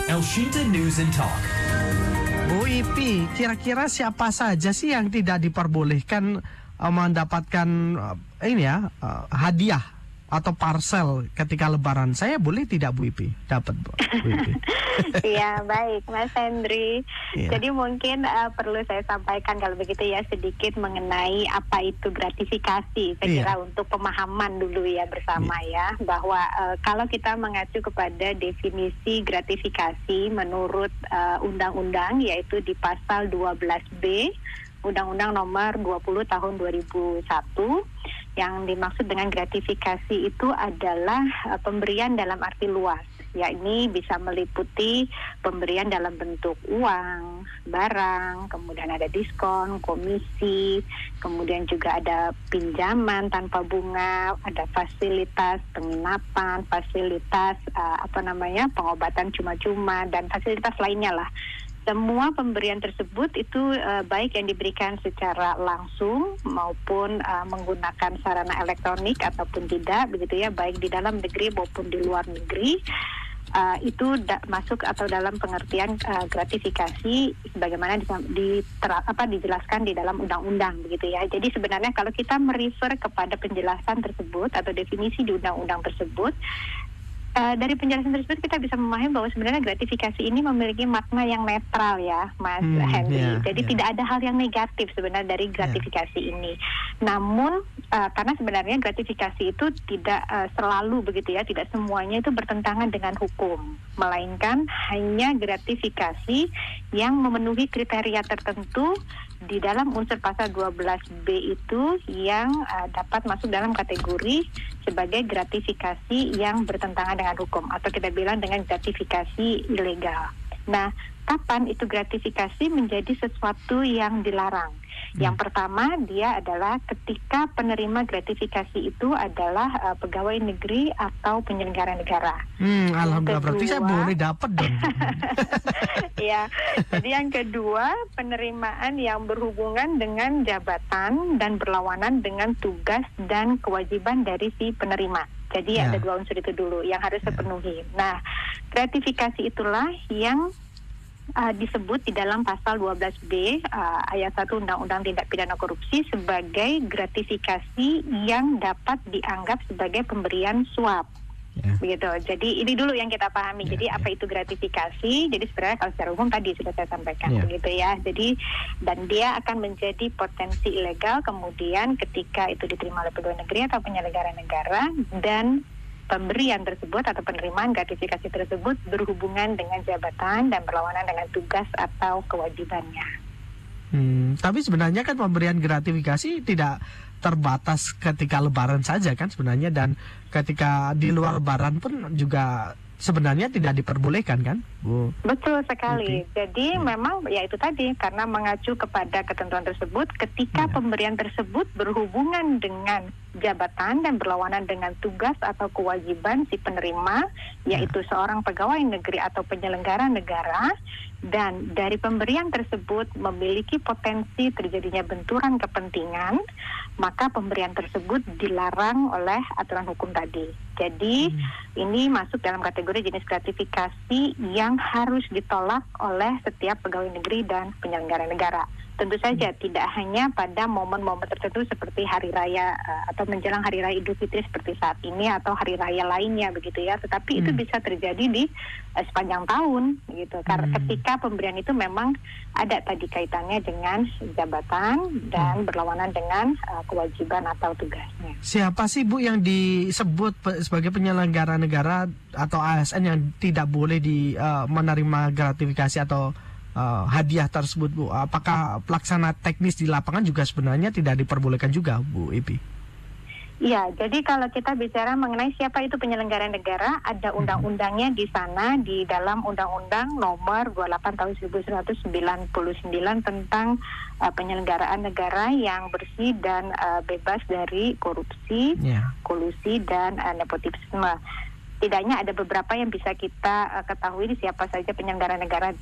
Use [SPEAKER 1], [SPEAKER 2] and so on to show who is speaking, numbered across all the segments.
[SPEAKER 1] Elshinta News and Talk.
[SPEAKER 2] Bu Ipi, kira-kira siapa saja sih yang tidak diperbolehkan mendapatkan hadiah atau parcel ketika Lebaran? Saya boleh tidak, Bu Ipi? Dapat, Bu Ipi.
[SPEAKER 3] Iya, baik Mas Hendri.
[SPEAKER 2] Iya.
[SPEAKER 3] Jadi mungkin perlu saya sampaikan kalau begitu ya sedikit mengenai apa itu gratifikasi. Saya kira untuk pemahaman dulu ya bersama ya, bahwa kalau kita mengacu kepada definisi gratifikasi menurut undang-undang, yaitu di pasal 12B Undang-Undang Nomor 20 Tahun 2001, yang dimaksud dengan gratifikasi itu adalah pemberian dalam arti luas, yakni bisa meliputi pemberian dalam bentuk uang, barang, kemudian ada diskon, komisi, kemudian juga ada pinjaman tanpa bunga, ada fasilitas penginapan, fasilitas pengobatan cuma-cuma, dan fasilitas lainnya lah. Semua pemberian tersebut itu baik yang diberikan secara langsung maupun menggunakan sarana elektronik ataupun tidak, begitu ya, baik di dalam negeri maupun di luar negeri, itu masuk atau dalam pengertian gratifikasi sebagaimana dijelaskan di dalam undang-undang, begitu ya. Jadi sebenarnya kalau kita merefer kepada penjelasan tersebut atau definisi di undang-undang tersebut, dari penjelasan tersebut kita bisa memahami bahwa sebenarnya gratifikasi ini memiliki makna yang netral ya, Mas Henry. Jadi tidak ada hal yang negatif sebenarnya dari gratifikasi ini. Namun karena sebenarnya gratifikasi itu tidak selalu begitu ya, tidak semuanya itu bertentangan dengan hukum, melainkan hanya gratifikasi yang memenuhi kriteria tertentu di dalam unsur pasal 12B itu yang dapat masuk dalam kategori sebagai gratifikasi yang bertentangan dengan hukum, atau kita bilang dengan gratifikasi ilegal. Nah, kapan itu gratifikasi menjadi sesuatu yang dilarang? Yang pertama, dia adalah ketika penerima gratifikasi itu adalah pegawai negeri atau penyelenggara negara.
[SPEAKER 2] Alhamdulillah, berarti saya boleh dapat dong.
[SPEAKER 3] Ya, jadi yang kedua, penerimaan yang berhubungan dengan jabatan dan berlawanan dengan tugas dan kewajiban dari si penerima. Jadi ada dua unsur itu dulu yang harus terpenuhi. Nah, gratifikasi itulah yang disebut di dalam pasal 12B ayat 1 Undang-Undang Tindak Pidana Korupsi sebagai gratifikasi yang dapat dianggap sebagai pemberian suap. Begitu. Jadi ini dulu yang kita pahami. Jadi apa itu gratifikasi? Jadi sebenarnya kalau secara umum tadi sudah saya sampaikan begitu ya. Jadi dan dia akan menjadi potensi ilegal kemudian ketika itu diterima oleh pegawai negeri atau penyelenggara negara dan pemberian tersebut atau penerimaan gratifikasi tersebut berhubungan dengan jabatan dan berlawanan dengan tugas atau kewajibannya.
[SPEAKER 2] Tapi sebenarnya kan pemberian gratifikasi tidak terbatas ketika Lebaran saja kan sebenarnya, dan ketika di luar Lebaran pun juga sebenarnya tidak diperbolehkan kan, Bu?
[SPEAKER 3] Betul sekali. Jadi memang ya itu tadi, karena mengacu kepada ketentuan tersebut, ketika pemberian tersebut berhubungan dengan jabatan dan berlawanan dengan tugas atau kewajiban si penerima, yaitu seorang pegawai negeri atau penyelenggara negara, dan dari pemberian tersebut memiliki potensi terjadinya benturan kepentingan, maka pemberian tersebut dilarang oleh aturan hukum tadi. Jadi ini masuk dalam kategori jenis gratifikasi yang harus ditolak oleh setiap pegawai negeri dan penyelenggara negara. Tentu saja tidak hanya pada momen-momen tertentu seperti hari raya atau menjelang hari raya Idul Fitri seperti saat ini atau hari raya lainnya begitu ya, tetapi itu bisa terjadi di sepanjang tahun gitu. Karena ketika pemberian itu memang ada tadi kaitannya dengan jabatan dan berlawanan dengan kewajiban atau tugasnya.
[SPEAKER 2] Siapa sih, Bu, yang disebut sebagai penyelenggara negara atau ASN yang tidak boleh menerima gratifikasi atau hadiah tersebut, Bu? Apakah pelaksana teknis di lapangan juga sebenarnya tidak diperbolehkan juga, Bu Ipi?
[SPEAKER 3] Iya, jadi kalau kita bicara mengenai siapa itu penyelenggara negara, ada undang-undangnya di sana, di dalam Undang-Undang Nomor 28 Tahun 1999 tentang penyelenggaraan negara yang bersih dan bebas dari korupsi, kolusi dan nepotisme. Setidaknya ada beberapa yang bisa kita ketahui siapa saja penyelenggara negara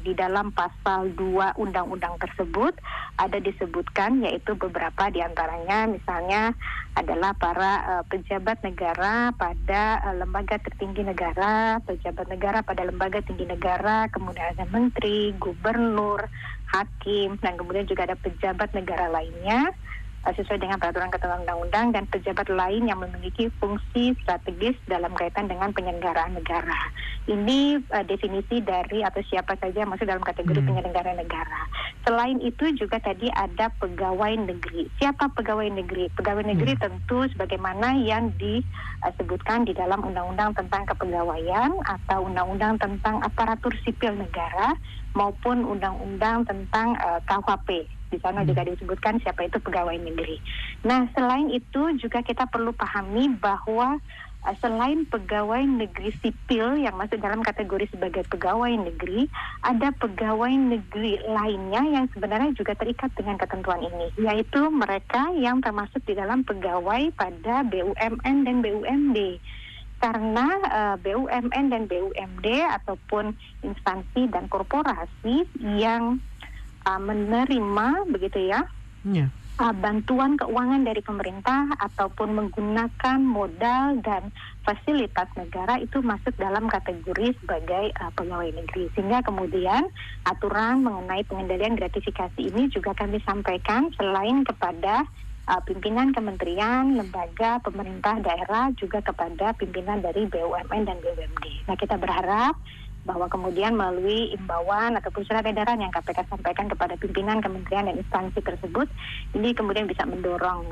[SPEAKER 3] di dalam pasal 2 undang-undang tersebut ada disebutkan, yaitu beberapa diantaranya misalnya adalah para pejabat negara pada lembaga tertinggi negara, pejabat negara pada lembaga tinggi negara, kemudian ada menteri, gubernur, hakim, dan kemudian juga ada pejabat negara lainnya sesuai dengan peraturan ketentuan undang-undang, dan pejabat lain yang memiliki fungsi strategis dalam kaitan dengan penyelenggaraan negara. Ini definisi dari atau siapa saja yang masuk dalam kategori penyelenggara negara. Selain itu juga tadi ada pegawai negeri. Siapa pegawai negeri? Pegawai negeri tentu sebagaimana yang disebutkan di dalam Undang-Undang tentang Kepegawaian atau Undang-Undang tentang Aparatur Sipil Negara maupun Undang-Undang tentang KUHP. Di sana juga disebutkan siapa itu pegawai negeri. Nah, selain itu juga kita perlu pahami bahwa selain pegawai negeri sipil yang masuk dalam kategori sebagai pegawai negeri, ada pegawai negeri lainnya yang sebenarnya juga terikat dengan ketentuan ini, yaitu mereka yang termasuk di dalam pegawai pada BUMN dan BUMD. Karena BUMN dan BUMD ataupun instansi dan korporasi yang menerima begitu ya bantuan keuangan dari pemerintah ataupun menggunakan modal dan fasilitas negara itu masuk dalam kategori sebagai pegawai negeri. Sehingga kemudian aturan mengenai pengendalian gratifikasi ini juga kami sampaikan selain kepada pimpinan kementerian, lembaga, pemerintah daerah, juga kepada pimpinan dari BUMN dan BUMD. Nah, kita berharap bahwa kemudian melalui imbauan ataupun surat edaran yang KPK sampaikan kepada pimpinan kementerian dan instansi tersebut, ini kemudian bisa mendorong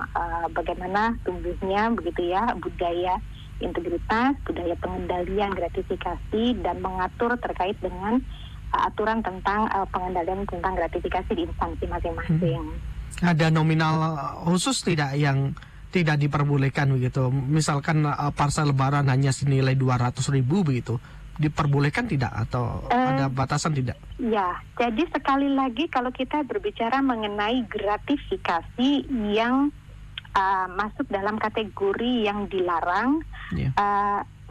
[SPEAKER 3] bagaimana tumbuhnya begitu ya budaya integritas, budaya pengendalian gratifikasi, dan mengatur terkait dengan aturan tentang pengendalian tentang gratifikasi di instansi masing-masing.
[SPEAKER 2] Ada nominal khusus tidak yang tidak diperbolehkan begitu? Misalkan parsel lebaran hanya senilai 200.000 begitu, diperbolehkan tidak atau ada batasan tidak?
[SPEAKER 3] Ya, jadi sekali lagi kalau kita berbicara mengenai gratifikasi yang masuk dalam kategori yang dilarang,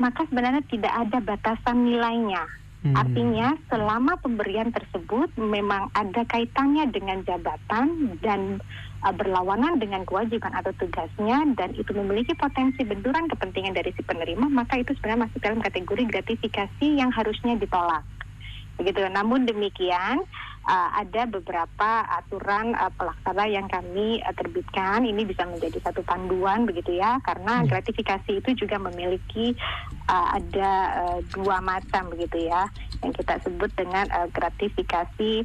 [SPEAKER 3] maka sebenarnya tidak ada batasan nilainya. Artinya selama pemberian tersebut memang ada kaitannya dengan jabatan dan berlawanan dengan kewajiban atau tugasnya, dan itu memiliki potensi benturan kepentingan dari si penerima, maka itu sebenarnya masuk dalam kategori gratifikasi yang harusnya ditolak. Begitu. Namun demikian ada beberapa aturan pelaksana yang kami terbitkan. Ini bisa menjadi satu panduan begitu ya, karena gratifikasi itu juga memiliki ada dua macam begitu ya, yang kita sebut dengan gratifikasi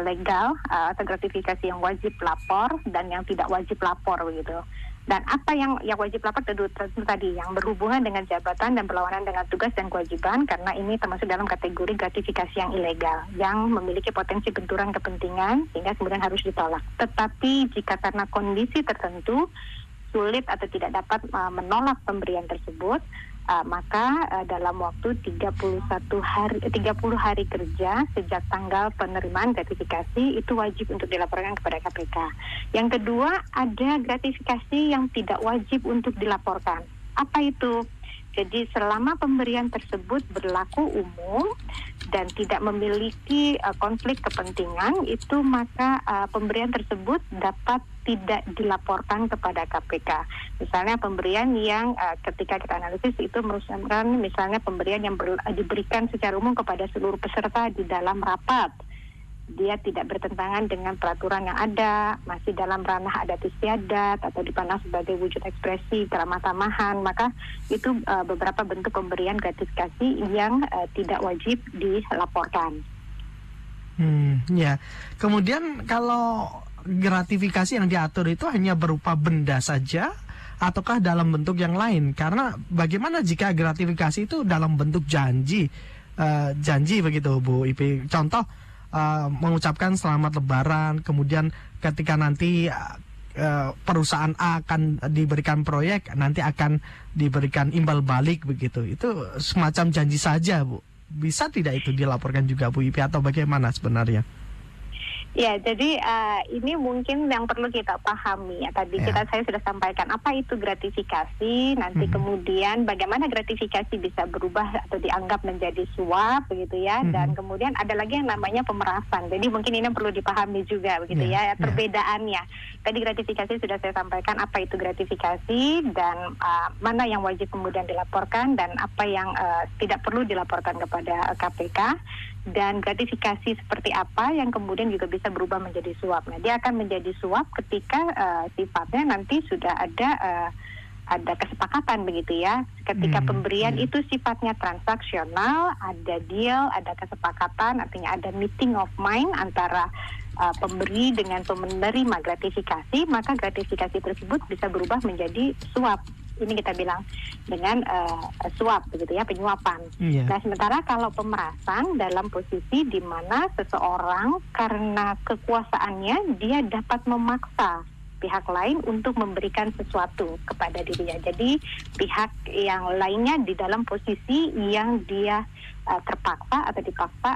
[SPEAKER 3] legal atau gratifikasi yang wajib lapor dan yang tidak wajib lapor begitu. Dan apa yang wajib lapor tentu tadi yang berhubungan dengan jabatan dan berlawanan dengan tugas dan kewajiban, karena ini termasuk dalam kategori gratifikasi yang ilegal yang memiliki potensi benturan kepentingan sehingga kemudian harus ditolak. Tetapi jika karena kondisi tertentu sulit atau tidak dapat menolak pemberian tersebut, maka dalam waktu 30 hari kerja sejak tanggal penerimaan gratifikasi itu wajib untuk dilaporkan kepada KPK. Yang kedua, ada gratifikasi yang tidak wajib untuk dilaporkan. Apa itu? Jadi selama pemberian tersebut berlaku umum dan tidak memiliki konflik kepentingan, itu maka pemberian tersebut dapat tidak dilaporkan kepada KPK. Misalnya pemberian yang ketika kita analisis itu merupakan misalnya pemberian yang diberikan secara umum kepada seluruh peserta di dalam rapat. Dia tidak bertentangan dengan peraturan yang ada, masih dalam ranah adat istiadat atau dipandang sebagai wujud ekspresi keramah tamahan, maka itu beberapa bentuk pemberian gratifikasi yang tidak wajib dilaporkan.
[SPEAKER 2] Ya. Kemudian kalau gratifikasi yang diatur itu hanya berupa benda saja ataukah dalam bentuk yang lain? Karena bagaimana jika gratifikasi itu dalam bentuk janji begitu Bu Ipi? Contoh mengucapkan selamat lebaran, kemudian ketika nanti perusahaan A akan diberikan proyek, nanti akan diberikan imbal balik begitu. Itu semacam janji saja, Bu. Bisa tidak itu dilaporkan juga Bu Ipi atau bagaimana sebenarnya?
[SPEAKER 3] Ya, jadi ini mungkin yang perlu kita pahami ya. Tadi saya sudah sampaikan apa itu gratifikasi, nanti kemudian bagaimana gratifikasi bisa berubah atau dianggap menjadi suap begitu ya, dan kemudian ada lagi yang namanya pemerasan. Jadi mungkin ini perlu dipahami juga begitu ya, perbedaannya. Tadi gratifikasi sudah saya sampaikan apa itu gratifikasi dan mana yang wajib kemudian dilaporkan dan apa yang tidak perlu dilaporkan kepada KPK. Dan gratifikasi seperti apa yang kemudian juga bisa berubah menjadi suap. Nah, dia akan menjadi suap ketika sifatnya nanti sudah ada kesepakatan begitu ya. Ketika pemberian itu sifatnya transaksional, ada deal, ada kesepakatan, artinya ada meeting of mind antara pemberi dengan penerima gratifikasi, maka gratifikasi tersebut bisa berubah menjadi suap. Ini kita bilang dengan suap begitu ya, penyuapan. Nah, sementara kalau pemerasan dalam posisi di mana seseorang karena kekuasaannya dia dapat memaksa pihak lain untuk memberikan sesuatu kepada dirinya. Jadi pihak yang lainnya di dalam posisi yang dia terpaksa atau dipaksa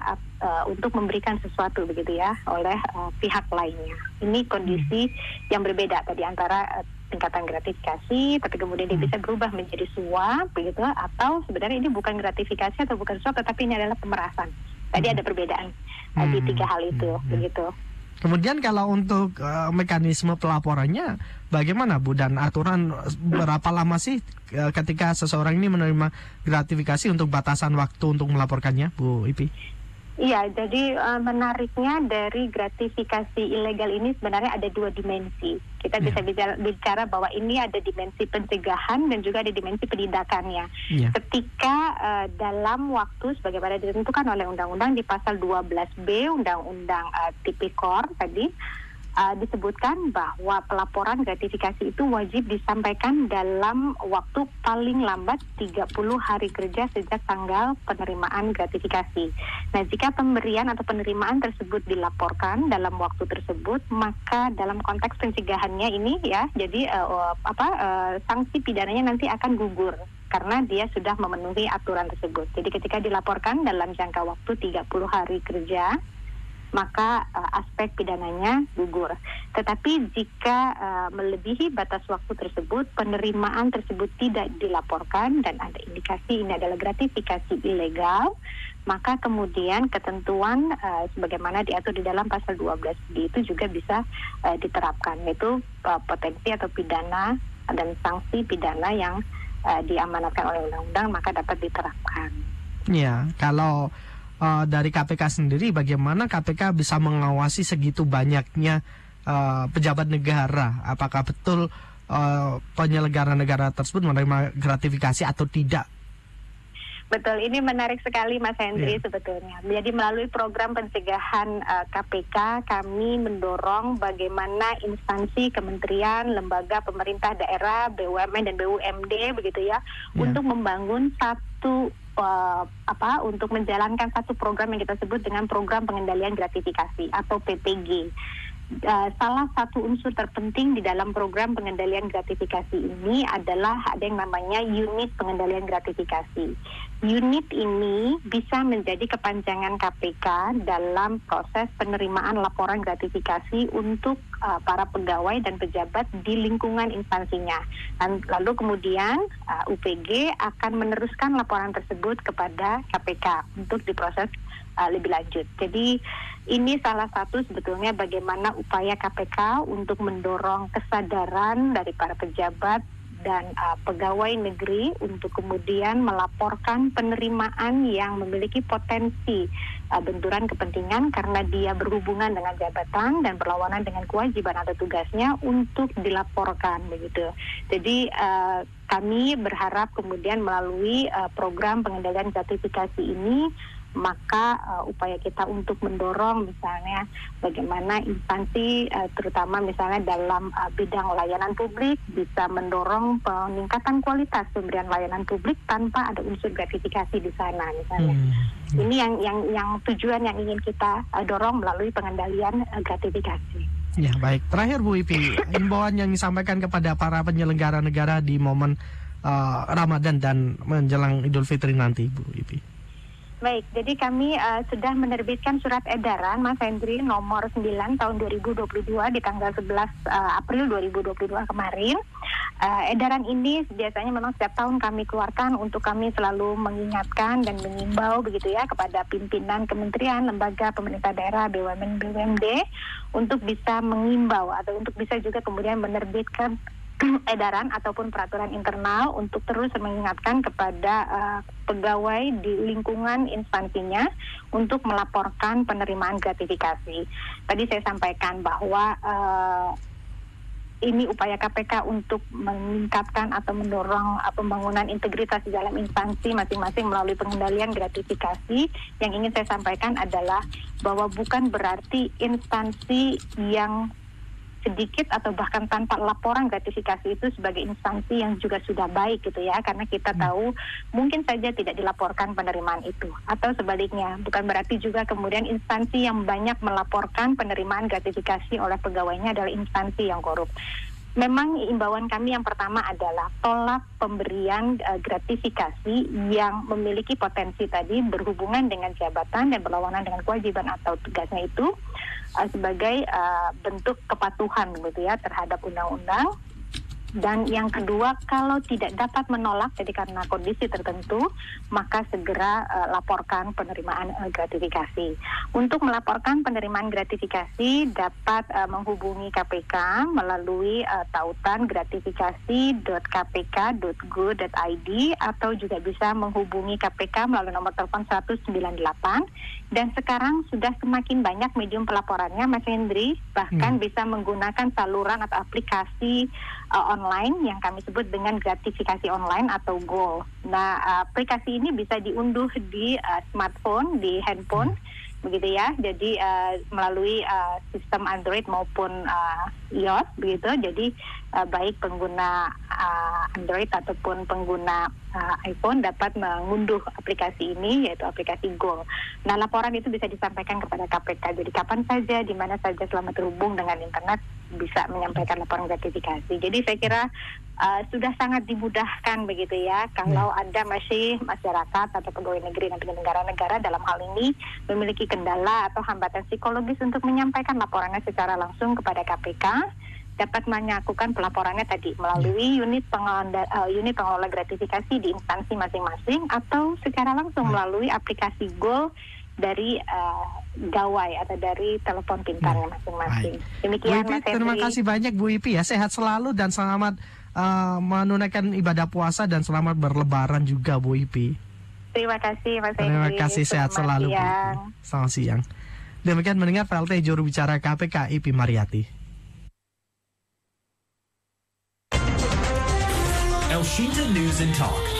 [SPEAKER 3] untuk memberikan sesuatu begitu ya oleh pihak lainnya. Ini kondisi yang berbeda tadi antara tingkatan gratifikasi, tapi kemudian dia bisa berubah menjadi suap begitu, atau sebenarnya ini bukan gratifikasi atau bukan suap, tetapi ini adalah pemerasan. Tadi ada perbedaan di tiga hal itu begitu.
[SPEAKER 2] Kemudian kalau untuk mekanisme pelaporannya bagaimana Bu, dan aturan berapa lama sih ketika seseorang ini menerima gratifikasi untuk batasan waktu untuk melaporkannya, Bu Ipi?
[SPEAKER 3] Iya, jadi menariknya dari gratifikasi ilegal ini sebenarnya ada dua dimensi. Kita bisa bicara bahwa ini ada dimensi pencegahan dan juga ada dimensi penindakannya. Ketika dalam waktu sebagaimana ditentukan oleh undang-undang di pasal 12B Undang-Undang Tipikor tadi, disebutkan bahwa pelaporan gratifikasi itu wajib disampaikan dalam waktu paling lambat 30 hari kerja sejak tanggal penerimaan gratifikasi. Nah, jika pemberian atau penerimaan tersebut dilaporkan dalam waktu tersebut, maka dalam konteks pencegahannya ini ya, jadi sanksi pidananya nanti akan gugur karena dia sudah memenuhi aturan tersebut. Jadi ketika dilaporkan dalam jangka waktu 30 hari kerja, maka aspek pidananya gugur. Tetapi jika melebihi batas waktu tersebut, penerimaan tersebut tidak dilaporkan dan ada indikasi ini adalah gratifikasi ilegal, maka kemudian ketentuan sebagaimana diatur di dalam pasal 12B itu juga bisa diterapkan, yaitu potensi atau pidana dan sanksi pidana yang diamanatkan oleh undang-undang maka dapat diterapkan.
[SPEAKER 2] Ya, kalau dari KPK sendiri, bagaimana KPK bisa mengawasi segitu banyaknya pejabat negara? Apakah betul penyelenggara negara tersebut menerima gratifikasi atau tidak?
[SPEAKER 3] Betul, ini menarik sekali Mas Hendri sebetulnya. Jadi melalui program pencegahan KPK, kami mendorong bagaimana instansi, kementerian, lembaga pemerintah daerah, BUMN dan BUMD begitu ya, untuk membangun untuk menjalankan satu program yang kita sebut dengan program pengendalian gratifikasi atau PPG. Salah satu unsur terpenting di dalam program pengendalian gratifikasi ini adalah ada yang namanya unit pengendalian gratifikasi. Unit ini bisa menjadi kepanjangan KPK dalam proses penerimaan laporan gratifikasi untuk para pegawai dan pejabat di lingkungan instansinya. Lalu kemudian UPG akan meneruskan laporan tersebut kepada KPK untuk diproses lebih lanjut. Jadi ini salah satu sebetulnya bagaimana upaya KPK untuk mendorong kesadaran dari para pejabat dan pegawai negeri untuk kemudian melaporkan penerimaan yang memiliki potensi benturan kepentingan karena dia berhubungan dengan jabatan dan berlawanan dengan kewajiban atau tugasnya untuk dilaporkan begitu. Jadi kami berharap kemudian melalui program pengendalian gratifikasi ini maka upaya kita untuk mendorong misalnya bagaimana instansi terutama misalnya dalam bidang layanan publik bisa mendorong peningkatan kualitas pemberian layanan publik tanpa ada unsur gratifikasi di sana misalnya. Ini yang tujuan yang ingin kita dorong melalui pengendalian gratifikasi.
[SPEAKER 2] Ya, baik. Terakhir Bu Ipi, imbauan yang disampaikan kepada para penyelenggara negara di momen Ramadan dan menjelang Idul Fitri nanti, Bu Ipi.
[SPEAKER 3] Baik, jadi kami sudah menerbitkan surat edaran Mas Hendri nomor 9 tahun 2022 di tanggal 11 April 2022 kemarin. Edaran ini biasanya memang setiap tahun kami keluarkan untuk kami selalu mengingatkan dan mengimbau begitu ya kepada pimpinan kementerian, lembaga pemerintah daerah, BUMN, BUMD untuk bisa mengimbau atau untuk bisa juga kemudian menerbitkan edaran ataupun peraturan internal untuk terus mengingatkan kepada pegawai di lingkungan instansinya untuk melaporkan penerimaan gratifikasi. Tadi saya sampaikan bahwa ini upaya KPK untuk meningkatkan atau mendorong pembangunan integritas di dalam instansi masing-masing melalui pengendalian gratifikasi. Yang ingin saya sampaikan adalah bahwa bukan berarti instansi yang sedikit atau bahkan tanpa laporan gratifikasi itu sebagai instansi yang juga sudah baik gitu ya, karena kita tahu mungkin saja tidak dilaporkan penerimaan itu, atau sebaliknya bukan berarti juga kemudian instansi yang banyak melaporkan penerimaan gratifikasi oleh pegawainya adalah instansi yang korup. Memang imbauan kami yang pertama adalah tolak pemberian gratifikasi yang memiliki potensi tadi berhubungan dengan jabatan dan berlawanan dengan kewajiban atau tugasnya itu sebagai bentuk kepatuhan gitu ya terhadap undang-undang. Dan yang kedua, kalau tidak dapat menolak, jadi karena kondisi tertentu, maka segera laporkan penerimaan gratifikasi. Untuk melaporkan penerimaan gratifikasi, dapat menghubungi KPK melalui tautan gratifikasi.kpk.go.id atau juga bisa menghubungi KPK melalui nomor telepon 198. Dan sekarang sudah semakin banyak medium pelaporannya, Mas Hendri, bahkan bisa menggunakan saluran atau aplikasi online yang kami sebut dengan gratifikasi online atau GOL. Nah, aplikasi ini bisa diunduh di smartphone, di handphone, begitu ya. Jadi melalui sistem Android maupun iOS, begitu. Jadi baik pengguna Android ataupun pengguna iPhone dapat mengunduh aplikasi ini, yaitu aplikasi GOL. Nah, laporan itu bisa disampaikan kepada KPK. Jadi kapan saja, di mana saja selama terhubung dengan internet bisa menyampaikan laporan gratifikasi. Jadi saya kira sudah sangat dimudahkan begitu ya. Kalau ada masih masyarakat atau pegawai negeri dan penyelenggara negara dalam hal ini memiliki kendala atau hambatan psikologis untuk menyampaikan laporannya secara langsung kepada KPK, dapat melakukan pelaporannya tadi melalui unit pengelola gratifikasi di instansi masing-masing atau secara langsung melalui aplikasi GOL dari gawai atau dari telepon pintarnya masing-masing. Demikian
[SPEAKER 2] Bu Ipi,
[SPEAKER 3] Mas Hendri.
[SPEAKER 2] terima kasih banyak Bu Ipi ya, sehat selalu dan selamat menunaikan ibadah puasa dan selamat berlebaran juga Bu Ipi.
[SPEAKER 3] Terima kasih Mas Hendri.
[SPEAKER 2] Terima kasih, sehat selalu Bu Ipi. Selamat siang. Demikian mendengar PLT juru bicara KPK Ipi Mariati.
[SPEAKER 1] Elshinta News and Talk.